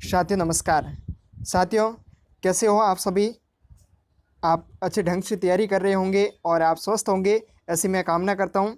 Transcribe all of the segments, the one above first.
साथियों नमस्कार। साथियों कैसे हो आप सभी। आप अच्छे ढंग से तैयारी कर रहे होंगे और आप स्वस्थ होंगे, ऐसी मैं कामना करता हूं।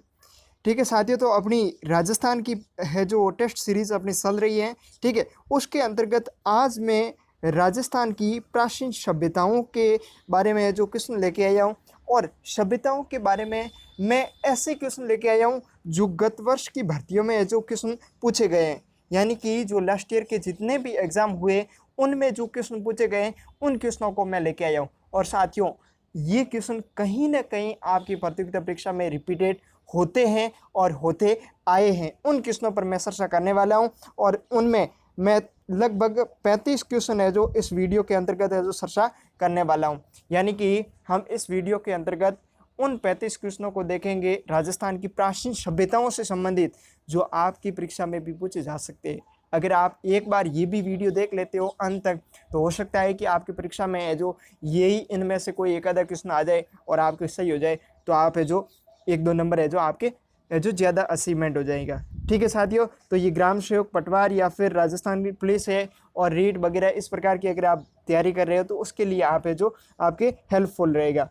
ठीक है साथियों, तो अपनी राजस्थान की है जो टेस्ट सीरीज़ अपनी चल रही है, ठीक है, उसके अंतर्गत आज मैं राजस्थान की प्राचीन सभ्यताओं के बारे में जो क्वेश्चन लेके आया हूँ। और सभ्यताओं के बारे में मैं ऐसे क्वेश्चन लेके आया हूँ जो गत वर्ष की भर्तियों में जो क्वेश्चन पूछे गए हैं, यानी कि जो लास्ट ईयर के जितने भी एग्ज़ाम हुए उनमें जो क्वेश्चन पूछे गए उन क्वेश्चनों को मैं लेके आया हूँ। और साथियों ये क्वेश्चन कहीं ना कहीं आपकी प्रतियोगिता परीक्षा में रिपीटेड होते हैं और होते आए हैं। उन क्वेश्चनों पर मैं चर्चा करने वाला हूं और उनमें मैं लगभग 35 क्वेश्चन है जो इस वीडियो के अंतर्गत है जो चर्चा करने वाला हूं। यानी कि हम इस वीडियो के अंतर्गत उन 35 क्वेश्चनों को देखेंगे राजस्थान की प्राचीन सभ्यताओं से संबंधित, जो आपकी परीक्षा में भी पूछे जा सकते हैं। अगर आप एक बार ये भी वीडियो देख लेते हो अंत तक, तो हो सकता है कि आपकी परीक्षा में है जो यही इनमें से कोई एक आधा क्वेश्चन आ जाए और आपके सही हो जाए, तो आप है जो 1-2 नंबर है जो आपके है जो ज़्यादा अचीवमेंट हो जाएगा। ठीक है साथियों, तो ये ग्राम सेवक पटवार या फिर राजस्थान की पुलिस है और रीट वगैरह इस प्रकार की अगर आप तैयारी कर रहे हो तो उसके लिए आप है जो आपके हेल्पफुल रहेगा।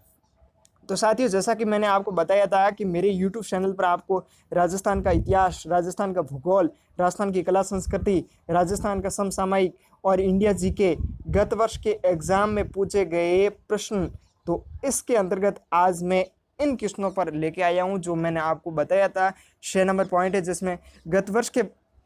तो साथियों जैसा कि मैंने आपको बताया था कि मेरे YouTube चैनल पर आपको राजस्थान का इतिहास, राजस्थान का भूगोल, राजस्थान की कला संस्कृति, राजस्थान का समसामयिक और इंडिया जीके गत वर्ष के एग्ज़ाम में पूछे गए प्रश्न, तो इसके अंतर्गत आज मैं इन क्वेश्चनों पर लेके आया हूं जो मैंने आपको बताया था। 6 नंबर पॉइंट है जिसमें गत वर्ष के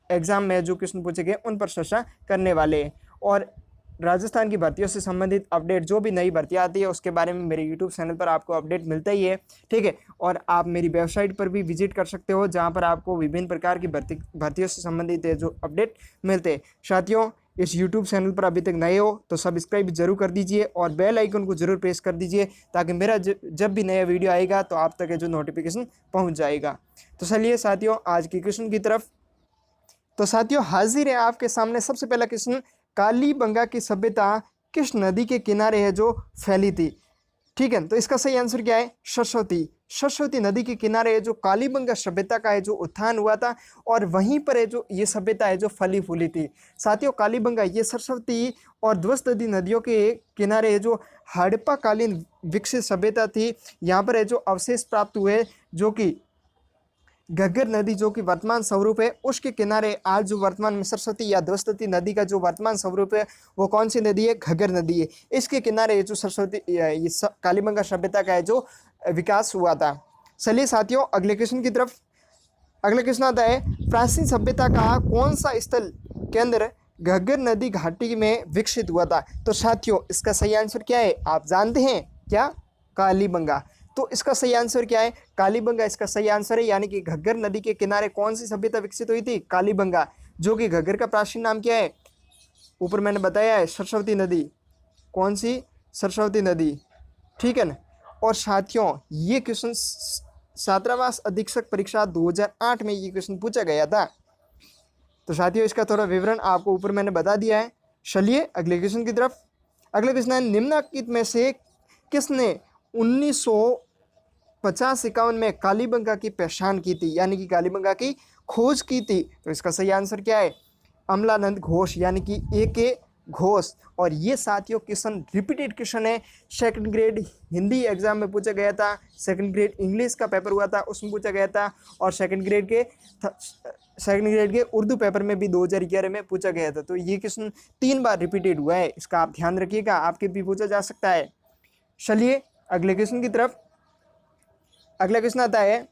एग्ज़ाम में जो क्वेश्चन पूछे गए उन पर चर्चा करने वाले हैं। और राजस्थान की भर्तियों से संबंधित अपडेट, जो भी नई भर्तियाँ आती है उसके बारे में मेरे यूट्यूब चैनल पर आपको अपडेट मिलता ही है। ठीक है, और आप मेरी वेबसाइट पर भी विजिट कर सकते हो जहां पर आपको विभिन्न प्रकार की भर्तियों से संबंधित जो अपडेट मिलते हैं। साथियों इस यूट्यूब चैनल पर अभी तक नए हो तो सब्सक्राइब जरूर कर दीजिए और बेल आइकन को जरूर प्रेस कर दीजिए ताकि मेरा जब भी नया वीडियो आएगा तो आप तक जो नोटिफिकेशन पहुँच जाएगा। तो चलिए साथियों आज की क्वेश्चन की तरफ। तो साथियों हाजिर है आपके सामने सबसे पहला क्वेश्चन, कालीबंगा की सभ्यता किस नदी के किनारे है जो फैली थी। ठीक है, तो इसका सही आंसर क्या है, सरस्वती। सरस्वती नदी के किनारे है जो कालीबंगा सभ्यता का है जो उत्थान हुआ था और वहीं पर है जो ये सभ्यता है जो फली फूली थी। साथियों कालीबंगा ये सरस्वती और ध्वस्त नदियों के किनारे है जो हड़प्पा कालीन विकसित सभ्यता थी। यहाँ पर है जो अवशेष प्राप्त हुए जो कि घग्गर नदी जो कि वर्तमान स्वरूप है उसके किनारे आज जो वर्तमान में सरस्वती या ध्वस्तती नदी का जो वर्तमान स्वरूप है वो कौन सी नदी है, घग्गर नदी है। इसके किनारे जो सरस्वती ये कालीबंगा सभ्यता का है जो विकास हुआ था। चलिए साथियों अगले क्वेश्चन की तरफ। अगला क्वेश्चन आता है, प्राचीन सभ्यता का कौन सा स्थल केंद्र घग्गर नदी घाटी में विकसित हुआ था। तो साथियों इसका सही आंसर क्या है आप जानते हैं क्या, कालीबंगा। तो इसका सही आंसर क्या है, कालीबंगा इसका सही आंसर है। यानी कि घग्गर नदी के किनारे कौन सी सभ्यता विकसित हुई थी, कालीबंगा, जो कि घग्गर का प्राचीन नाम क्या है, ऊपर मैंने बताया है सरस्वती नदी। कौन सी, सरस्वती नदी। ठीक है ना। और साथियों ये क्वेश्चन छात्रावास अधीक्षक परीक्षा 2008 में ये क्वेश्चन पूछा गया था। तो साथियों इसका थोड़ा विवरण आपको ऊपर मैंने बता दिया है। चलिए अगले क्वेश्चन की तरफ। अगला क्वेश्चन है, निम्नलिखित में से किसने 1950-51 में कालीबंगा की पहचान की थी, यानी कि कालीबंगा की खोज की थी। तो इसका सही आंसर क्या है, अमलानंद घोष, यानी कि A.K. घोष। और ये साथियों क्वेश्चन रिपीटेड क्वेश्चन है, सेकंड ग्रेड हिंदी एग्जाम में पूछा गया था, सेकंड ग्रेड इंग्लिश का पेपर हुआ था उसमें पूछा गया था, और सेकंड ग्रेड के उर्दू पेपर में भी 2011 में पूछा गया था। तो ये क्वेश्चन 3 बार रिपीटेड हुआ है, इसका आप ध्यान रखिएगा, आपके भी पूछा जा सकता है। चलिए अगले क्वेश्चन की तरफ। अगला क्वेश्चन आता है,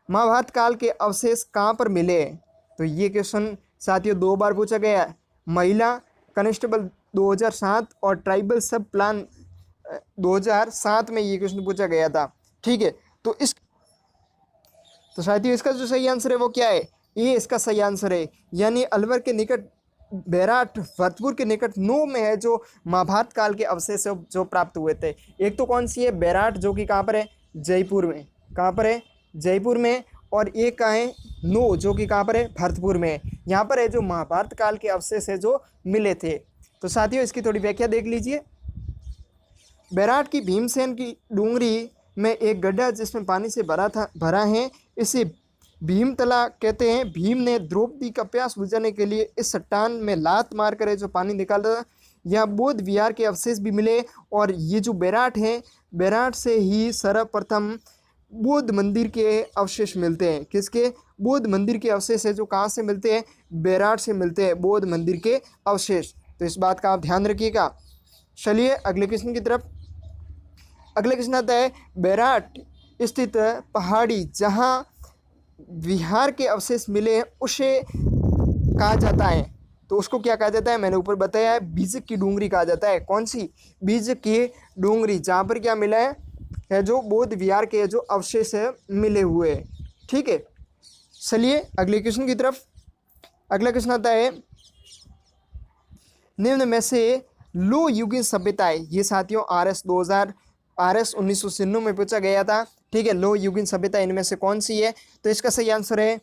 महाभारत काल के अवशेष कहाँ पर मिले। तो ये क्वेश्चन साथियों 2 बार पूछा गया है, महिला कांस्टेबल 2007 और ट्राइबल सब प्लान 2007 में ये क्वेश्चन पूछा गया था। ठीक है, तो साथियों इसका जो सही आंसर है वो क्या है, ये इसका सही आंसर है। यानी अलवर के निकट बैराट भरतपुर के निकट नू में है जो महाभारत काल के अवशेष जो प्राप्त हुए थे। एक तो कौन सी है, बैराट, जो कि कहाँ पर है, जयपुर में। कहाँ पर है, जयपुर में। और एक कहाँ है, नू, जो कि कहाँ पर है, भरतपुर में। यहाँ पर है जो महाभारत काल के अवशेष है जो मिले थे। तो साथियों इसकी थोड़ी व्याख्या देख लीजिए। बैराट की भीमसेन की डूंगरी में एक गड्ढा जिसमें पानी से भरा है, इसे भीमतला कहते हैं भीम ने द्रौपदी का प्यास बुझाने के लिए इस चट्टान में लात मार कर जो पानी निकाला था। यहाँ बौद्ध विहार के अवशेष भी मिले और ये जो बैराट है, बैराट से ही सर्वप्रथम बौद्ध मंदिर के अवशेष मिलते हैं। किसके? बौद्ध मंदिर के अवशेष है जो कहाँ से मिलते हैं? बैराट से मिलते हैं बौद्ध मंदिर के अवशेष। तो इस बात का आप ध्यान रखिएगा। चलिए अगले क्वेश्चन की तरफ। अगला क्वेश्चन आता है बैराट स्थित पहाड़ी जहाँ विहार के अवशेष मिले हैं उसे कहा जाता है। तो उसको क्या कहा जाता है? मैंने ऊपर बताया है, बीजक की डूंगरी कहा जाता है। कौन सी? बीजक की डूंगरी, जहाँ पर क्या मिला है जो बौद्ध विहार के जो अवशेष है मिले हुए हैं। ठीक है, चलिए अगले क्वेश्चन की तरफ। अगला क्वेश्चन आता है निम्न में से लो युगीन सभ्यताएं, ये साथियों RS 1996 में पूछा गया था। ठीक है, लो युगीन सभ्यता इनमें से कौन सी है? तो इसका सही आंसर है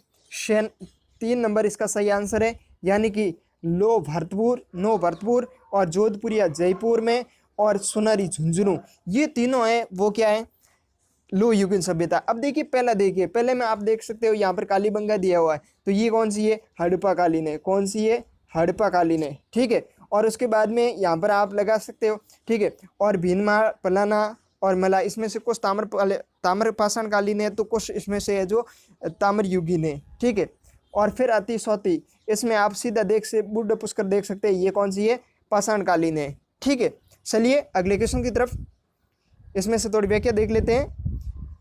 3 नंबर इसका सही आंसर है, यानी कि नो भरतपुर और जोधपुर या जयपुर में और सोनारी झुंझुनू, ये तीनों हैं वो क्या है? लो युगीन सभ्यता। अब देखिए पहले में आप देख सकते हो यहाँ पर कालीबंगा दिया हुआ है, तो ये कौन सी है? हड़प्पाकालीन है। कौन सी है? हड़प्पाकालीन है। ठीक है, और उसके बाद में यहाँ पर आप लगा सकते हो। ठीक है, और भीनमार, पलाना और मला, इसमें से कुछ ताम्रपाषाण कालीन है, तो कुछ इसमें से है जो ताम्र युगीन है। ठीक है, और फिर आती सौती, इसमें आप सीधा बुढ़ पुष्कर देख सकते हैं, ये कौन सी है? पाषाण कालीन है। ठीक है, चलिए अगले क्वेश्चन की तरफ, इसमें से थोड़ी व्याख्या देख लेते हैं।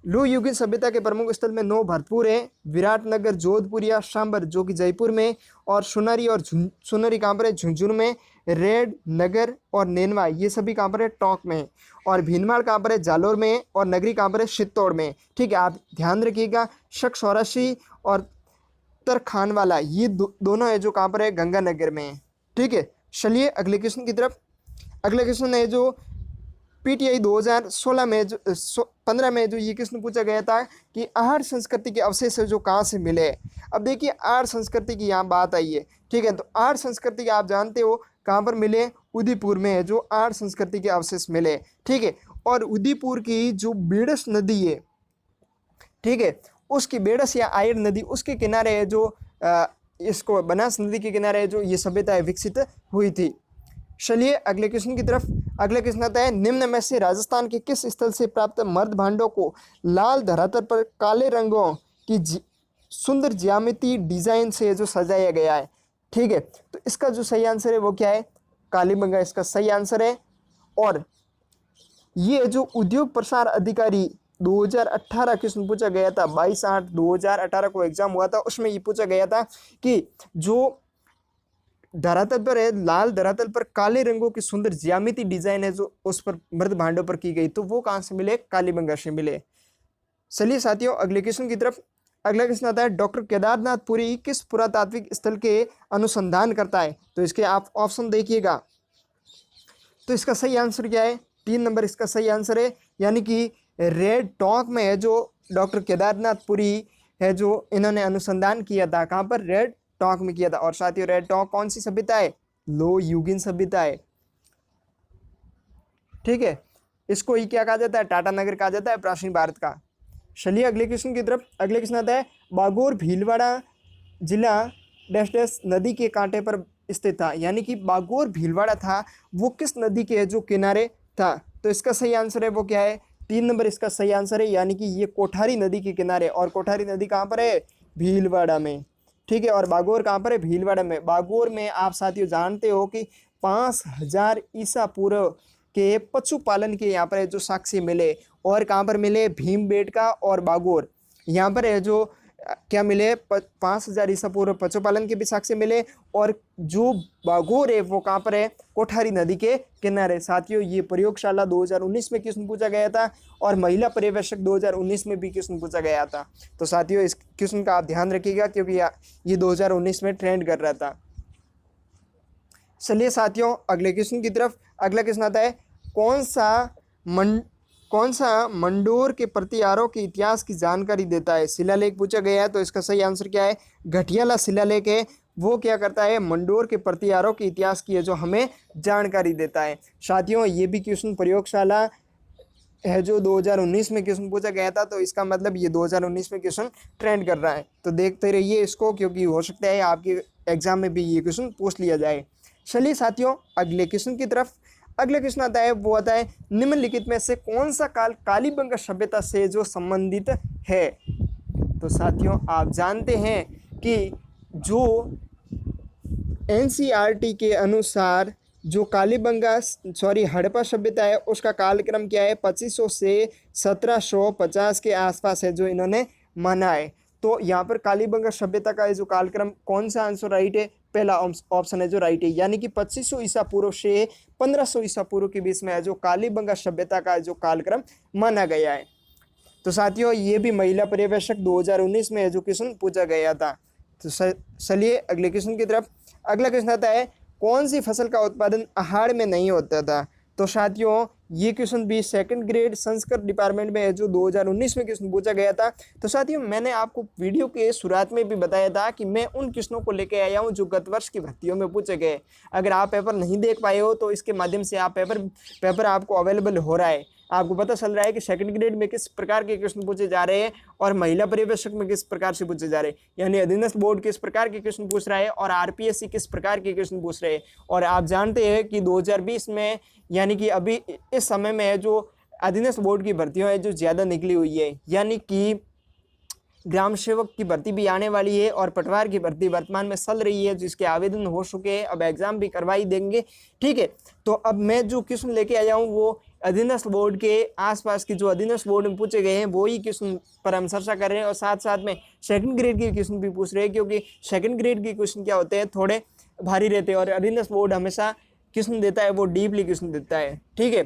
लो युगीन सभ्यता के प्रमुख स्थल में नो भरतपुर है, विराटनगर, जोधपुर या सांबर जो कि जयपुर में, और सोनारी कहाँ पर है? झुंझुनू में, रेड, नगर और नेनवा ये सभी कहाँ पर है? टोंक में, और भीनमार कहाँ पर है? जालोर में, और नगरी कहाँ पर है? चित्तौड़ में। ठीक है, आप ध्यान रखिएगा। शक सौराशी और तरखानवाला ये दोनों है जो कहाँ पर है? गंगानगर में। ठीक है, चलिए अगले क्वेश्चन की तरफ। अगला क्वेश्चन है जो PTI 2016 में 15 में जो ये क्वेश्चन पूछा गया था कि आहार संस्कृति के अवशेष जो कहाँ से मिले। अब देखिए आहार संस्कृति की यहाँ बात आई है। ठीक है, तो आहार संस्कृति के आप जानते हो कहाँ पर मिले? उदयपुर में है जो आहार संस्कृति के अवशेष मिले। ठीक है, और उदयपुर की जो बेड़स नदी है, ठीक है, उसकी बेड़स या आयर नदी उसके किनारे है जो इसको बनास नदी के किनारे है जो ये सभ्यता विकसित हुई थी। चलिए अगले क्वेश्चन की तरफ। अगला क्वेश्चन आता है निम्न में से राजस्थान के किस स्थल से प्राप्त मर्द भांडों को लाल धरातल पर काले रंगों की सुंदर ज्यामिति डिजाइन से जो सजाया गया है। ठीक है, तो इसका जो सही आंसर है वो क्या है? कालीबंगा इसका सही आंसर है। और ये जो उद्योग प्रसार अधिकारी 2018 क्वेश्चन पूछा गया था, 22/8/2018 को एग्जाम हुआ था, उसमें ये पूछा गया था कि जो धरातल पर है, लाल धरातल पर काले रंगों की सुंदर ज्यामिति डिजाइन है जो उस पर मर्द भांडों पर की गई, तो वो कहाँ से मिले? कालीबंगा से मिले। चलिए साथियों अगले क्वेश्चन की तरफ। अगला क्वेश्चन आता है डॉक्टर केदारनाथ पुरी किस पुरातात्विक स्थल के अनुसंधान करता है? तो इसके आप ऑप्शन देखिएगा। तो इसका सही आंसर क्या है? 3 नंबर इसका सही आंसर है, यानी कि रेड टोंक में है जो डॉक्टर केदारनाथ पुरी है जो इन्होंने अनुसंधान किया था। कहाँ पर? रेड टोंक में किया था। और साथियों रेड टोंक कौन सी सभ्यता है? लो युगीन सभ्यता है। ठीक है, इसको ही क्या कहा जाता है? टाटा नगर कहा जाता है प्राचीन भारत का। चलिए अगले क्वेश्चन की तरफ। अगले क्वेश्चन आता है बागोर भीलवाड़ा जिला डैश डैश नदी के कांटे पर स्थित था, यानी कि बागोर भीलवाड़ा था वो किस नदी के जो किनारे था? तो इसका सही आंसर है वो क्या है? 3 नंबर इसका सही आंसर है, यानी कि ये कोठारी नदी के किनारे। और कोठारी नदी कहाँ पर है? भीलवाड़ा में। ठीक है, और बागोर कहाँ पर है? भीलवाड़ा में। बागोर में आप साथियों जानते हो कि 5000 ईसा पूर्व के पशुपालन के यहाँ पर जो साक्ष्य मिले, और कहाँ पर मिले? भीमबेटका और बागोर यहाँ पर है जो क्या मिले? 5000 ईसा पूर्व पशुपालन के भी साक्ष्य मिले। और जो बागोर है वो कहाँ पर है? कोठारी नदी के किनारे। साथियों ये प्रयोगशाला 2019 में क्वेश्चन पूछा गया था, और महिला पर्यवेक्षक 2019 में भी क्वेश्चन पूछा गया था। तो साथियों इस क्वेश्चन का आप ध्यान रखिएगा क्योंकि ये 2019 में ट्रेंड कर रहा था। चलिए साथियों अगले क्वेश्चन की तरफ। अगला क्वेश्चन आता है कौन सा मंडोर के प्रतिहारों के इतिहास की जानकारी देता है? शिलालेख पूछा गया है, तो इसका सही आंसर क्या है? घटियाला शिलालेख है, वो क्या करता है? मंडोर के प्रतिहारों के इतिहास की है जो हमें जानकारी देता है। साथियों ये भी क्वेश्चन प्रयोगशाला है जो 2019 में क्वेश्चन पूछा गया था, तो इसका मतलब ये 2019 में क्वेश्चन ट्रेंड कर रहा है। तो देखते रहिए इसको, क्योंकि हो सकता है आपके एग्जाम में भी ये क्वेश्चन पूछ लिया जाए। चलिए साथियों अगले क्वेश्चन की तरफ। अगला क्वेश्चन आता है, वो आता है निम्नलिखित में से कौन सा काल कालीबंगा सभ्यता से जो संबंधित है। तो साथियों आप जानते हैं कि जो एनसीईआरटी के अनुसार जो हड़प्पा सभ्यता है उसका कालक्रम क्या है, 2500 से 1750 के आसपास है जो इन्होंने माना है। तो यहाँ पर कालीबंगा सभ्यता का जो कालक्रम, कौन सा आंसर राइट है, पहला ऑप्शन है जो राइट है, यानी कि 2500 ईसा पूर्व से 1500 ईसा पूर्व के बीच में है जो कालीबंगा सभ्यता का जो कालक्रम माना गया है। तो साथियों ये भी महिला पर्यवेक्षक 2019 में एजुकेशन पूछा गया था। तो चलिए अगले क्वेश्चन की तरफ। अगला क्वेश्चन आता है, कौन सी फसल का उत्पादन आहार में नहीं होता था। तो साथियों ये क्वेश्चन भी सेकंड ग्रेड संस्कृत डिपार्टमेंट में है जो 2019 में क्वेश्चन पूछा गया था। तो साथियों मैंने आपको वीडियो के शुरुआत में भी बताया था कि मैं उन क्वेश्चनों को लेकर आया हूं जो गत वर्ष की भर्तियों में पूछे गए। अगर आप पेपर नहीं देख पाए हो तो इसके माध्यम से आप पेपर आपको अवेलेबल हो रहा है, आपको पता चल रहा है कि सेकंड ग्रेड में किस प्रकार के क्वेश्चन पूछे जा रहे हैं और महिला पर्यवेक्षक में किस प्रकार से पूछे जा रहे हैं, यानी अधीनस्थ बोर्ड किस प्रकार के क्वेश्चन पूछ रहा है और आरपीएससी किस प्रकार के क्वेश्चन पूछ रहे हैं। और आप जानते हैं कि 2020 में, यानी कि अभी इस समय में है जो अधीनस्थ बोर्ड की भर्तियां है जो ज़्यादा निकली हुई है, यानी कि ग्राम सेवक की भर्ती भी आने वाली है और पटवार की भर्ती वर्तमान में चल रही है जिसके आवेदन हो चुके हैं, अब एग्जाम भी करवाई देंगे। ठीक है, तो अब मैं जो क्वेश्चन लेके आया हूँ वो अधीनस्थ बोर्ड के आसपास की जो अधीनस्थ बोर्ड में पूछे गए हैं वो ही क्वेश्चन पर हम चर्चा कर रहे हैं और साथ साथ में सेकंड ग्रेड के क्वेश्चन भी पूछ रहे हैं, क्योंकि सेकंड ग्रेड के क्वेश्चन क्या होते हैं, थोड़े भारी रहते हैं और अधीनस्थ बोर्ड हमेशा क्वेश्चन देता है वो डीपली क्वेश्चन देता है। ठीक है,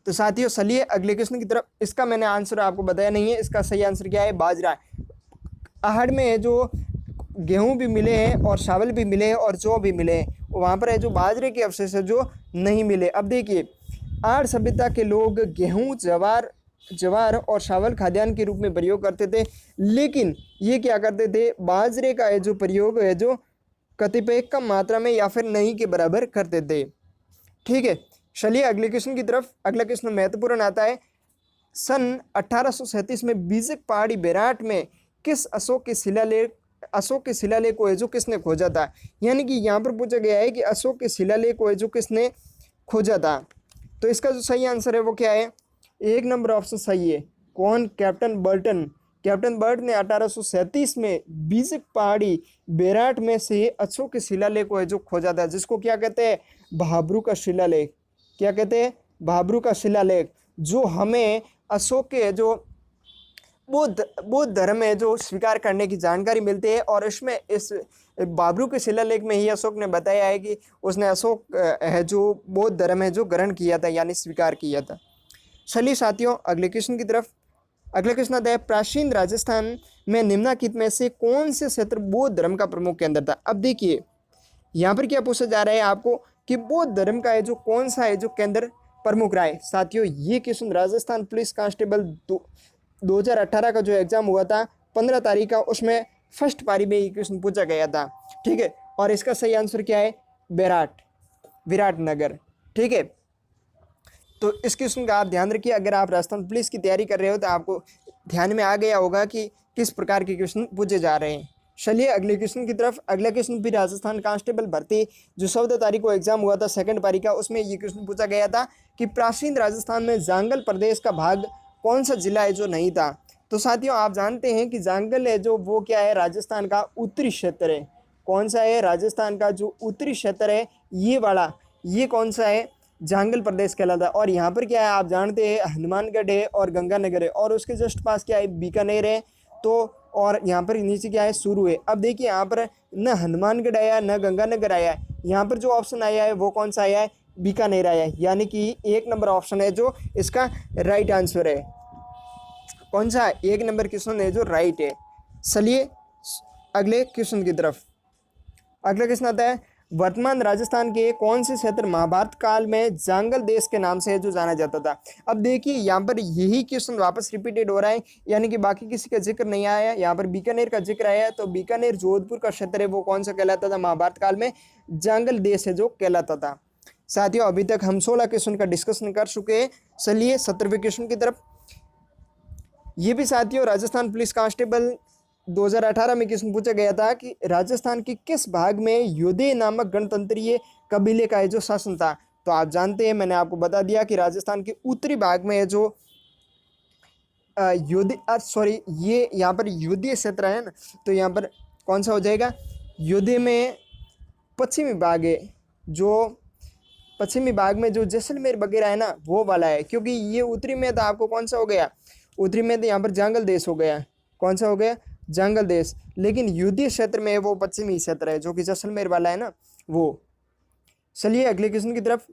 तो साथियों चलिए अगले क्वेश्चन की तरफ। इसका मैंने आंसर आपको बताया नहीं है, इसका सही आंसर क्या है, बाजरा। आहड़ में है जो गेहूं भी मिले हैं और चावल भी मिले हैं और जौ भी मिले हैं, वहाँ पर है जो बाजरे के अवशेष है जो नहीं मिले। अब देखिए आहड़ सभ्यता के लोग गेहूं जवार और चावल खाद्यान्न के रूप में प्रयोग करते थे, लेकिन ये क्या करते थे, बाजरे का है जो प्रयोग है जो कतिपय कम मात्रा में या फिर नहीं के बराबर करते थे। ठीक है, चलिए अगले क्वेश्चन की तरफ। अगला क्वेश्चन महत्वपूर्ण आता है, सन 1837 में बीजक पहाड़ी बेराट में किस अशोक के शिलालेख को है जो किसने खोजा था। यानी कि यहाँ पर पूछा गया है कि अशोक के शिलालेख को है जो किसने खोजा था। तो इसका जो सही आंसर है वो क्या है, एक नंबर ऑप्शन सही है। कौन, कैप्टन बर्ट ने 1837 में बीजक पहाड़ी बेराट में से अशोक के शिलालेख को है जो खोजा था, जिसको क्या कहते हैं, भाब्रू का शिलालेख। क्या कहते हैं, भाब्रू का शिलालेख, जो हमें अशोक के जो बौद्ध धर्म है जो स्वीकार करने की जानकारी मिलती है। और इसमें इस भाब्रू के शिलालेख में ही अशोक ने बताया है कि उसने अशोक है जो बौद्ध धर्म है जो ग्रहण किया था, यानी स्वीकार किया था। चलिए साथियों अगले क्वेश्चन की तरफ। अगला क्वेश्चन आता है, प्राचीन राजस्थान में निम्नलिखित में से कौन से क्षेत्र बौद्ध धर्म का प्रमुख केंद्र था। अब देखिए यहाँ पर क्या पूछा जा रहा है आपको कि बौद्ध धर्म का है जो कौन सा है जो केंद्र प्रमुख रहा है। साथियों ये क्वेश्चन राजस्थान पुलिस कांस्टेबल 2018 का जो एग्जाम हुआ था 15 तारीख का, उसमें फर्स्ट पारी में ये क्वेश्चन पूछा गया था। ठीक है, और इसका सही आंसर क्या है, विराटनगर। ठीक है, तो इस क्वेश्चन का आप ध्यान रखिए। अगर आप राजस्थान पुलिस की तैयारी कर रहे हो तो आपको ध्यान में आ गया होगा कि किस प्रकार के क्वेश्चन पूछे जा रहे हैं। चलिए अगले क्वेश्चन की तरफ। अगला क्वेश्चन भी राजस्थान कांस्टेबल भर्ती जो 14 तारीख को एग्जाम हुआ था सेकंड पारी का, उसमें ये क्वेश्चन पूछा गया था कि प्राचीन राजस्थान में जांगल प्रदेश का भाग कौन सा जिला है जो नहीं था। तो साथियों आप जानते हैं कि जांगल है जो वो क्या है, राजस्थान का उत्तरी क्षेत्र है। कौन सा है, राजस्थान का जो उत्तरी क्षेत्र है ये वाला, ये कौन सा है, जांगल प्रदेश कहलाता है। और यहाँ पर क्या है आप जानते हैं, हनुमानगढ़ है और गंगानगर है, और उसके जस्ट पास क्या है, बीकानेर है। तो और यहाँ पर नीचे क्या है, चूरू है। अब देखिए यहाँ पर न हनुमानगढ़ आया न गंगानगर आया, यहाँ पर जो ऑप्शन आया है वो कौन सा आया है, बीकानेर आया है। यानी कि एक नंबर ऑप्शन है जो इसका राइट आंसर है। कौन सा, एक नंबर क्वेश्चन है जो राइट है। चलिए अगले क्वेश्चन की तरफ। अगला क्वेश्चन आता है, वर्तमान राजस्थान के कौन से क्षेत्र महाभारत काल में जांगल देश के नाम से जो जाना जाता था। अब देखिए यहाँ पर यही क्वेश्चन वापस रिपीटेड हो रहा है, यानी कि बाकी किसी का जिक्र नहीं आया, यहाँ पर बीकानेर का जिक्र आया है। तो बीकानेर जोधपुर का क्षेत्र है वो कौन सा कहलाता था, महाभारत काल में जांगल देश है जो कहलाता था। साथियों अभी तक हम 16 क्वेश्चन का डिस्कशन कर चुके हैं। चलिए 17वें क्वेश्चन की तरफ। ये भी साथियों राजस्थान पुलिस कांस्टेबल 2018 में क्वेश्चन पूछा गया था कि राजस्थान के किस भाग में योधे नामक गणतंत्रीय कबीले का जो शासन था। तो आप जानते हैं, मैंने आपको बता दिया कि राजस्थान के उत्तरी भाग में जो ये यहाँ पर योधीय क्षेत्र है ना, तो यहाँ पर कौन सा हो जाएगा, योधे में पश्चिमी भाग है, जो पश्चिमी भाग में जो जैसलमेर वगैरह है ना वो वाला है। क्योंकि ये उत्तरी में तो आपको कौन सा हो गया, उत्तरी में तो यहाँ पर जंगल देश हो गया। कौन सा हो गया, जंगल देश। लेकिन युद्धीय क्षेत्र में वो पश्चिमी क्षेत्र है जो कि जैसलमेर वाला है ना वो। चलिए अगले क्वेश्चन की तरफ।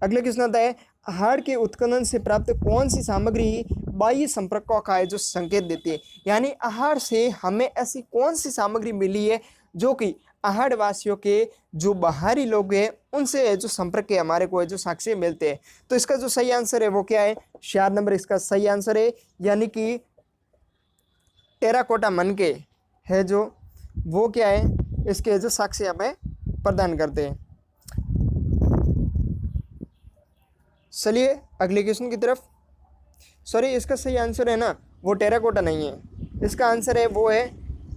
अगले क्वेश्चन आता है, हाड़ के उत्खनन से प्राप्त कौन सी सामग्री बाह्य संपर्कों का है जो संकेत देती है। यानी आहार से हमें ऐसी कौन सी सामग्री मिली है जो कि आहाड़ वासियों के जो बाहरी लोग हैं उनसे जो संपर्क है हमारे को है जो साक्ष्य मिलते हैं। तो इसका जो सही आंसर है वो क्या है, 4 नंबर इसका सही आंसर है। यानी कि टेराकोटा मन के है जो वो क्या है, इसके जो साक्ष्य हमें प्रदान करते हैं। चलिए अगले क्वेश्चन की तरफ। सॉरी, इसका सही आंसर है ना वो टेराकोटा नहीं है, इसका आंसर है वो है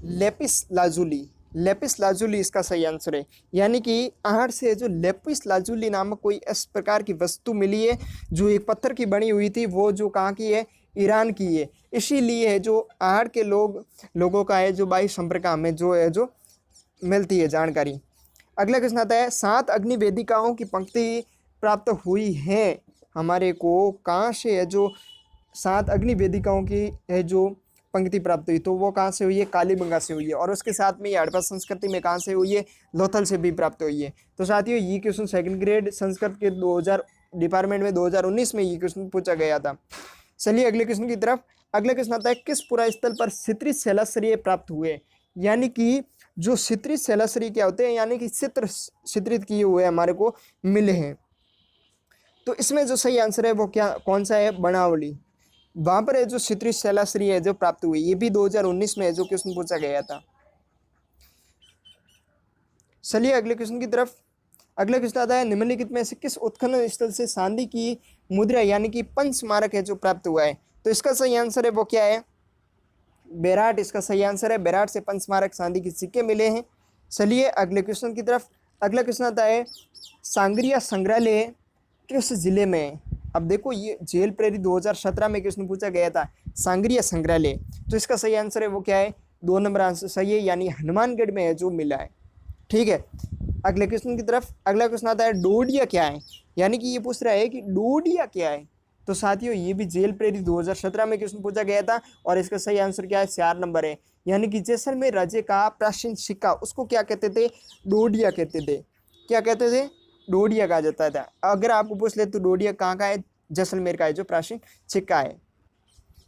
लेपिस लाजुली। लेपिस लाजुली इसका सही आंसर है। यानी कि आहड़ से जो लेपिस लाजुली नामक कोई इस प्रकार की वस्तु मिली है जो एक पत्थर की बनी हुई थी, वो जो कहाँ की है, ईरान की है। इसीलिए है जो आहड़ के लोगों का है जो बाह्य संपर्क हमें जो है जो मिलती है जानकारी। अगला क्वेश्चन आता है, 7 अग्नि वेदिकाओं की पंक्ति प्राप्त हुई है हमारे को कहाँ से है, जो 7 अग्नि वेदिकाओं की है जो पंक्ति प्राप्त हुई, तो वो कहाँ से हुई है, कालीबंगा से हुई है। और उसके साथ में ये हड़प्पा संस्कृति में कहाँ से हुई है, लोथल से भी प्राप्त हुई है। तो साथियों ये क्वेश्चन सेकंड ग्रेड संस्कृत के 2000 डिपार्टमेंट में 2019 में ये क्वेश्चन पूछा गया था। चलिए अगले क्वेश्चन की तरफ। अगला क्वेश्चन आता है, किस पुरा स्थल पर क्षितिज शैलाश्रय प्राप्त हुए। यानी कि जो क्षितिज शैलाश्रय क्या होते हैं, यानी कि चित्र चित्रित किए हुए हमारे को मिले हैं। तो इसमें जो सही आंसर है वो क्या, कौन सा है, बनावली। वहाँ पर है जो क्षितिज शैलाश्रय है जो प्राप्त हुई, ये भी 2019 में है जो क्वेश्चन पूछा गया था। चलिए अगले क्वेश्चन की तरफ। अगला क्वेश्चन आता है, निम्नलिखित में से किस उत्खनन स्थल से चांदी की मुद्रा यानी कि पंच स्मारक है जो प्राप्त हुआ है। तो इसका सही आंसर है वो क्या है, बेराट इसका सही आंसर है। बेराट से पंच स्मारक चांदी के सिक्के मिले हैं। चलिए अगले क्वेश्चन की तरफ। अगला क्वेश्चन आता है, सांगरिया संग्रहालय किस जिले में है। अब देखो ये जेल प्रेरी 2017 में क्वेश्चन पूछा गया था, सांगरिया संग्रहालय। तो इसका सही आंसर है वो क्या है, 2 नंबर आंसर सही है, यानी हनुमानगढ़ में है जो मिला है। ठीक है अगले क्वेश्चन की तरफ। अगला क्वेश्चन आता है, डोडिया क्या है। यानी कि ये पूछ रहा है कि डोडिया क्या है। तो साथियों ये भी जेल प्रेरी 2017 में क्वेश्चन पूछा गया था और इसका सही आंसर क्या है, 4 नंबर है। यानी कि जैसलमेर राज्य का प्राचीन सिक्का उसको क्या कहते थे, डोडिया कहते थे। क्या कहते थे, डोडिया कहा जाता था। अगर आपको पूछ ले तो डोडिया कहाँ का है, जैसलमेर का है जो प्राचीन सिक्का है।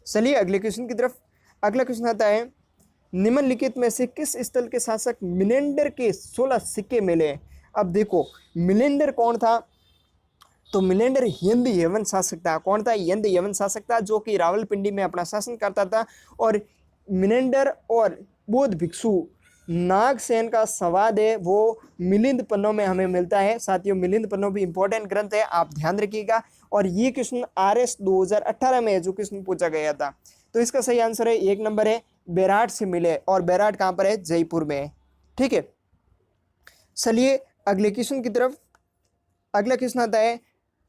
चलिए अगले क्वेश्चन की तरफ। अगला क्वेश्चन आता है, निम्नलिखित में से किस स्थल के शासक मिनेंडर के 16 सिक्के मिले। अब देखो मिनेंडर कौन था, तो मिनेंडर हिंद यवन शासक था। कौन था, हिंद यवन शासक था जो कि रावलपिंडी में अपना शासन करता था। और मिनेंडर और बौद्ध भिक्षु नागसेन का संवाद है वो मिलिंद पन्नों में हमें मिलता है। साथियों मिलिंद पन्नों भी इंपॉर्टेंट ग्रंथ है, आप ध्यान रखिएगा। और ये क्वेश्चन RS 2018 में जो क्वेश्चन पूछा गया था। तो इसका सही आंसर है 1 नंबर है, बेराट से मिले। और बेराट कहाँ पर है, जयपुर में है। ठीक है चलिए अगले क्वेश्चन की तरफ। अगला क्वेश्चन आता है,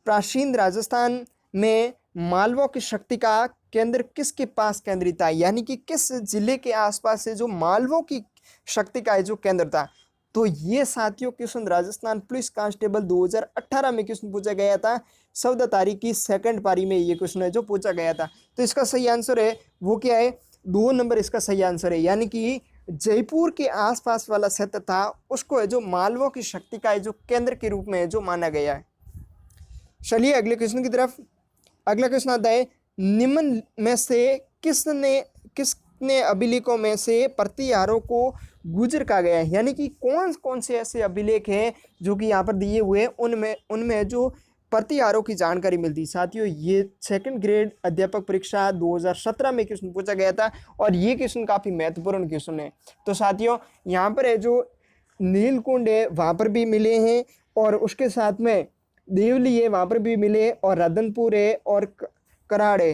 प्राचीन राजस्थान में मालवों की शक्ति का केंद्र किसके पास केंद्रित था। यानी कि किस जिले के आसपास से जो मालवों की शक्ति का जो केंद्र था। तो ये साथियों क्वेश्चन राजस्थान पुलिस कांस्टेबल 2018 में क्वेश्चन पूछा गया था। 14 तारीख की सेकंड पारी में ये क्वेश्चन है जो पूछा गया था। तो इसका सही आंसर है वो क्या है, 2 नंबर इसका सही आंसर है। यानी कि जयपुर के आसपास वाला क्षेत्र था उसको है जो मालवों की शक्ति का जो केंद्र के रूप में है जो माना गया है। चलिए अगले क्वेश्चन की तरफ। अगला क्वेश्चन आता है, निम्न में से किसने अभिलेखों में से प्रतिहारों को गुजर कहा गया है। यानी कि कौन कौन से ऐसे अभिलेख हैं जो कि यहाँ पर दिए हुए हैं उनमें जो प्रतिहारों की जानकारी मिलती है। साथियों ये सेकंड ग्रेड अध्यापक परीक्षा 2017 में क्वेश्चन पूछा गया था और ये क्वेश्चन काफ़ी महत्वपूर्ण क्वेश्चन है। तो साथियों यहाँ पर है जो नीलकुंड है वहाँ पर भी मिले हैं और उसके साथ में देवली है वहाँ पर भी मिले, और राधनपुर है, और कराड़ है,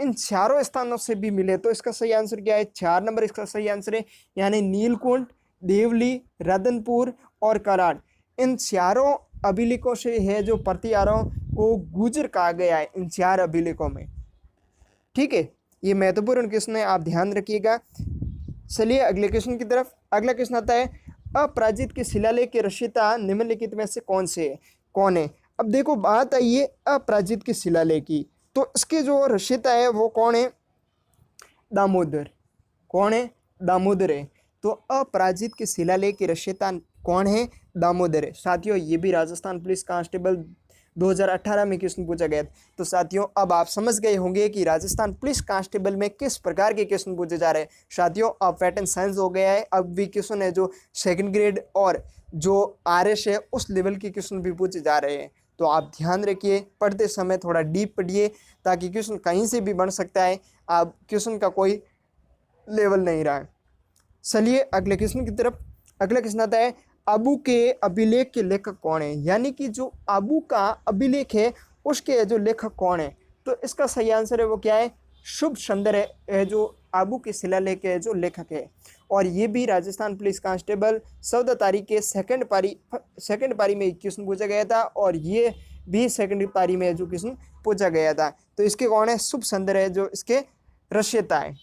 इन चारों स्थानों से भी मिले। तो इसका सही आंसर क्या है? 4 नंबर इसका सही आंसर है, यानी नीलकुंठ, देवली, राधनपुर और कराड़, इन चारों अभिलेखों से है जो प्रतिहारों को गुजर कहा गया है, इन 4 अभिलेखों में। ठीक है, ये महत्वपूर्ण क्वेश्चन है, आप ध्यान रखिएगा। चलिए अगले क्वेश्चन की तरफ। अगला क्वेश्चन आता है, अपराजित के शिलालेख के रचयिता निम्नलिखित में से कौन है? अब देखो बात आई है अपराजित के शिलालेख की, तो इसके जो रचयिता है वो कौन है? दामोदर। कौन है? दामोदर है। तो अपराजित के शिलालेख के रचयिता कौन है? दामोदर है। साथियों ये भी राजस्थान पुलिस कांस्टेबल 2018 में क्वेश्चन पूछा गया। तो साथियों अब आप समझ गए होंगे कि राजस्थान पुलिस कांस्टेबल में किस प्रकार के क्वेश्चन पूछे जा रहे हैं। साथियों अब पैटर्न साइंस हो गया है, अब भी क्वेश्चन है जो 2nd ग्रेड और जो RS है उस लेवल के क्वेश्चन भी पूछे जा रहे हैं। तो आप ध्यान रखिए, पढ़ते समय थोड़ा डीप पढ़िए, ताकि क्वेश्चन कहीं से भी बन सकता है, आप क्वेश्चन का कोई लेवल नहीं रहा है। चलिए अगले क्वेश्चन की तरफ। अगला क्वेश्चन आता है, आबू के अभिलेख के लेखक कौन है? यानी कि जो आबू का अभिलेख है उसके जो लेखक कौन है? तो इसका सही आंसर है वो क्या है? शुभ सुंदर है जो आबू के शिलालेख के जो लेखक है। और ये भी राजस्थान पुलिस कांस्टेबल 14 तारीख के सेकंड पारी में क्वेश्चन पूछा गया था, और ये भी 2nd पारी में जो क्वेश्चन पूछा गया था। तो इसके कौन है? शुभ सुंदर है जो इसके रचयिता है।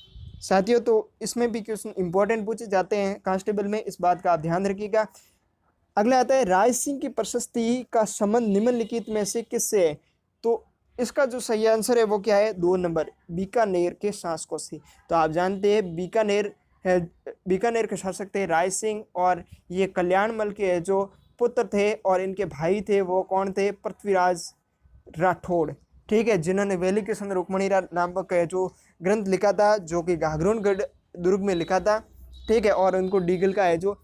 साथियों तो इसमें भी क्वेश्चन इंपॉर्टेंट पूछे जाते हैं कांस्टेबल में, इस बात का आप ध्यान रखिएगा। अगला आता है, राज सिंह की प्रशस्ति का संबंध निम्नलिखित में से किससे है? तो इसका जो सही आंसर है वो क्या है? 2 नंबर, बीकानेर के शासकों से। तो आप जानते हैं बीकानेर के शासक थे राय सिंह, और ये कल्याणमल के जो पुत्र थे और इनके भाई थे वो कौन थे? पृथ्वीराज राठौड़। ठीक है, जिन्होंने वेली कृष्ण रुक्मणी नामक जो ग्रंथ लिखा था, जो कि घाघरोनगढ़ दुर्ग में लिखा था। ठीक है, और उनको डीगल का है जो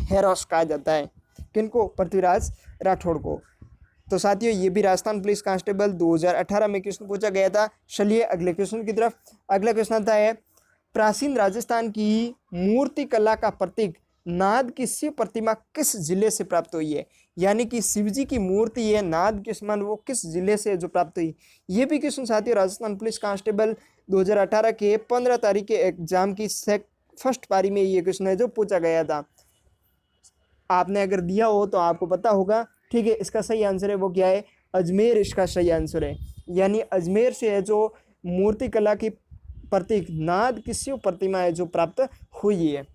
हेरोस कहा जाता है। किनको? पृथ्वीराज राठौड़ को। तो साथियों ये भी राजस्थान पुलिस कांस्टेबल 2018 में क्वेश्चन पूछा गया था। चलिए अगले क्वेश्चन की तरफ। अगला क्वेश्चन आता है, प्राचीन राजस्थान की मूर्ति कला का प्रतीक नाद की शिव प्रतिमा किस जिले से प्राप्त हुई है? यानी कि शिव जी की मूर्ति है नाद के समान, वो किस जिले से जो प्राप्त हुई? ये भी क्वेश्चन साथियों राजस्थान पुलिस कांस्टेबल 2018 के 15 तारीख के एग्जाम की फर्स्ट पारी में ये क्वेश्चन है जो पूछा गया था। आपने अगर दिया हो तो आपको पता होगा। ठीक है, इसका सही आंसर है वो क्या है? अजमेर इसका सही आंसर है। यानी अजमेर से है जो मूर्ति कला की प्रतीक नाद की शिव प्रतिमा है जो प्राप्त हुई है।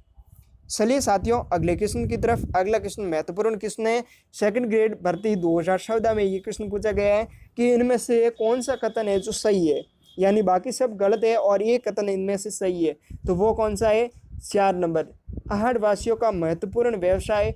चलिए साथियों अगले क्वेश्चन की तरफ। अगला क्वेश्चन महत्वपूर्ण क्वेश्चन है, 2nd ग्रेड भर्ती 2014 में ये क्वेश्चन पूछा गया है कि इनमें से कौन सा कथन है जो सही है? यानी बाकी सब गलत है और ये कथन इनमें से सही है, तो वो कौन सा है? 4 नंबर, आहड़ वासियों का महत्वपूर्ण व्यवसाय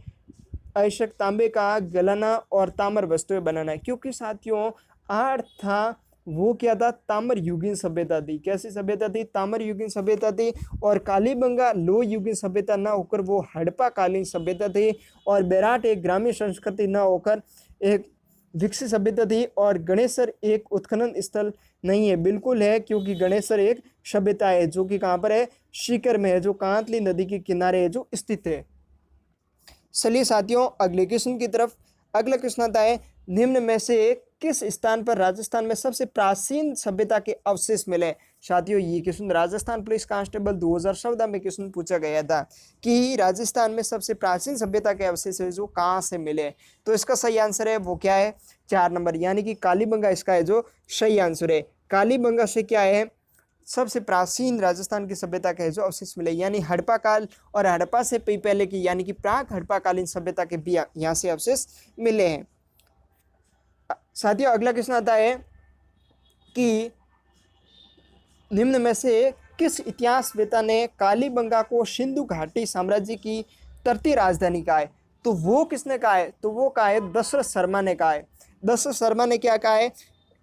अयस्क तांबे का गलाना और ताम्र वस्तुएं बनाना। क्योंकि साथियों आहड़ था वो क्या था? ताम्र युगीन सभ्यता थी। कैसी सभ्यता थी? ताम्र युगीन सभ्यता थी। और कालीबंगा लो युगीन सभ्यता न होकर वो हड़प्पा कालीन सभ्यता थी। और बेराट एक ग्रामीण संस्कृति न होकर एक विकसित सभ्यता थी। और गणेशर एक उत्खनन स्थल नहीं है, बिल्कुल है, क्योंकि गणेशर एक सभ्यता है जो कि कहाँ पर है? सीकर में है, जो कांतली नदी के किनारे है जो स्थित है। चलिए साथियों अगले क्वेश्चन की तरफ। अगला क्वेश्चन आता है, निम्न में से किस स्थान पर राजस्थान में सबसे प्राचीन सभ्यता के अवशेष मिले? साथियों ये क्वेश्चन राजस्थान पुलिस कांस्टेबल 2014 में क्वेश्चन पूछा गया था कि राजस्थान में सबसे प्राचीन सभ्यता के अवशेष है जो कहाँ से मिले? तो इसका सही आंसर है वो क्या है? 4 नंबर, यानी कि कालीबंगा इसका है जो सही आंसर है। कालीबंगा से क्या है? सबसे प्राचीन राजस्थान की सभ्यता के जो अवशेष मिले, यानी हड़प्पा काल और हड़प्पा से पहले की यानी कि प्राक हड़प्पा कालीन सभ्यता के भी यहाँ से अवशेष मिले हैं। साथियों अगला क्वेश्चन आता है कि निम्न में से किस इतिहासवेत्ता ने कालीबंगा को सिंधु घाटी साम्राज्य की तटीय राजधानी कहा है? तो वो किसने कहा है? तो वो कहा है दशरथ शर्मा ने कहा है। दशरथ शर्मा ने क्या कहा है?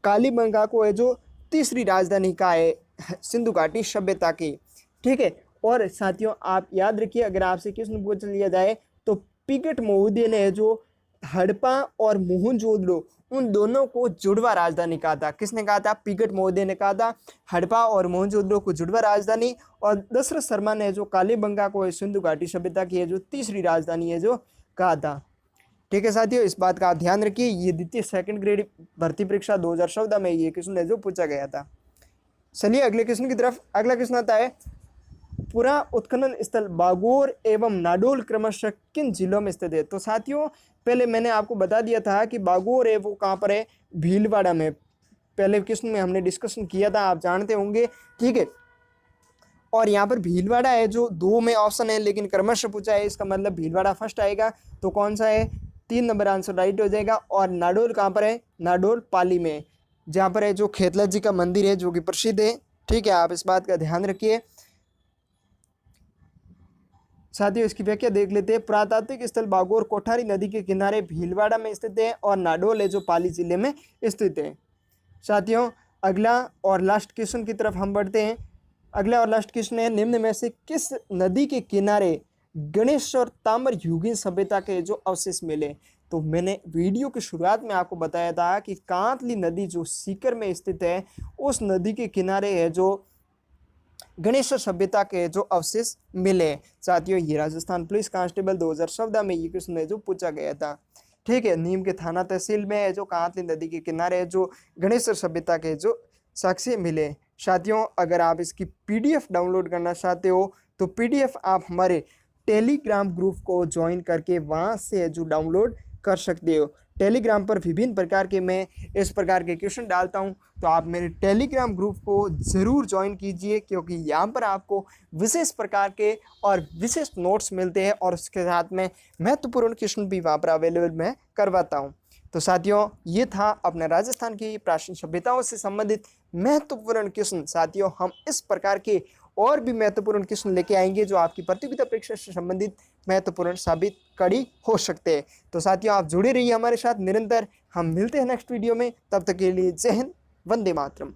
कालीबंगा को है जो तीसरी राजधानी कहा है सिंधु घाटी सभ्यता की। ठीक है, और साथियों आप याद रखिए, अगर आपसे क्वेश्चन पूछ लिया जाए तो पिगट महोदय ने जो हड़प्पा और मोहनजोदड़ो उन दोनों को जुड़वा राजधानी कहा था। किसने कहा था? पिगट महोदय ने कहा था हड़प्पा और मोहनजोदड़ो को जुड़वा राजधानी, और दशरथ शर्मा ने जो कालीबंगा को सिंधु घाटी सभ्यता की है जो तीसरी राजधानी है जो कहा था। ठीक है साथियों, इस बात का आप ध्यान रखिए। ये द्वितीय सेकंड ग्रेड भर्ती परीक्षा 2014 में ये क्वेश्चन है जो पूछा गया था। चलिए अगले क्वेश्चन की तरफ। अगला क्वेश्चन आता है, पूरा उत्खनन स्थल बागोर एवं नाडोल क्रमशः किन जिलों में स्थित है? तो साथियों पहले मैंने आपको बता दिया था कि बागोर है वो कहाँ पर है, भीलवाड़ा में। पहले क्वेश्चन में हमने डिस्कशन किया था, आप जानते होंगे। ठीक है, और यहाँ पर भीलवाड़ा है जो 2 में ऑप्शन है, लेकिन क्रमशः पूछा है, इसका मतलब भीलवाड़ा फर्स्ट आएगा। तो कौन सा है, 3 नंबर आंसर राइट हो जाएगा। और नाडोल कहाँ पर है, नाडोल पाली में, जहाँ पर है जो खेतला जी का मंदिर है जो कि प्रसिद्ध है। ठीक है, आप इस बात का ध्यान रखिए। साथियों इसकी व्याख्या देख लेते हैं। पुरातात्विक स्थल बागोर कोठारी नदी के किनारे भीलवाड़ा में स्थित है और नाडोल है जो पाली जिले में स्थित है। साथियों अगला और लास्ट क्वेश्चन की तरफ हम बढ़ते हैं। अगला और लास्ट क्वेश्चन है, निम्न में से किस नदी के किनारे गणेश और ताम्र युगीन सभ्यता के जो अवशेष मिले? तो मैंने वीडियो की शुरुआत में आपको बताया था कि कांतली नदी जो सीकर में स्थित है, उस नदी के किनारे है जो गणेश सभ्यता के जो अवशेष मिले। साथियों ये राजस्थान पुलिस कांस्टेबल 2014 में ये क्वेश्चन है जो पूछा गया था। ठीक है, नीम के थाना तहसील में है जो कांतली नदी के किनारे है जो गणेश सभ्यता के जो साक्ष्य मिले। साथियों अगर आप इसकी पीडीएफ डाउनलोड करना चाहते हो तो पीडीएफ आप हमारे टेलीग्राम ग्रुप को ज्वाइन करके वहाँ से जो डाउनलोड कर सकते हो। टेलीग्राम पर विभिन्न प्रकार के मैं इस प्रकार के क्वेश्चन डालता हूँ, तो आप मेरे टेलीग्राम ग्रुप को ज़रूर ज्वाइन कीजिए, क्योंकि यहाँ पर आपको विशेष प्रकार के और विशेष नोट्स मिलते हैं और उसके साथ में महत्वपूर्ण क्वेश्चन भी वहाँ पर अवेलेबल मैं करवाता हूँ। तो साथियों ये था अपने राजस्थान की प्राचीन सभ्यताओं से संबंधित महत्वपूर्ण क्वेश्चन। साथियों हम इस प्रकार के और भी महत्वपूर्ण क्वेश्चन लेके आएंगे जो आपकी प्रतियोगिता परीक्षा से संबंधित महत्वपूर्ण साबित कड़ी हो सकते हैं। तो साथियों आप जुड़े रहिए हमारे साथ निरंतर। हम मिलते हैं नेक्स्ट वीडियो में, तब तक के लिए जय हिंद, वंदे मातरम।